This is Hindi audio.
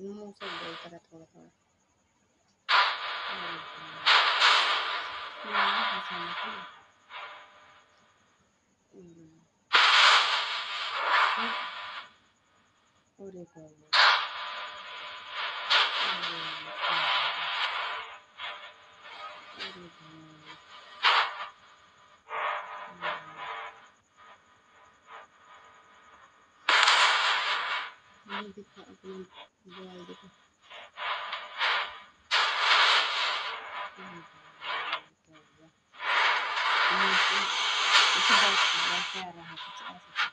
मुंह से बोलता रहा थोड़ा थोड़ा। अरे बाबा, दिखा अपना मोबाइल दिखा। इसे बहुत प्यारा है कुछ ऐसा।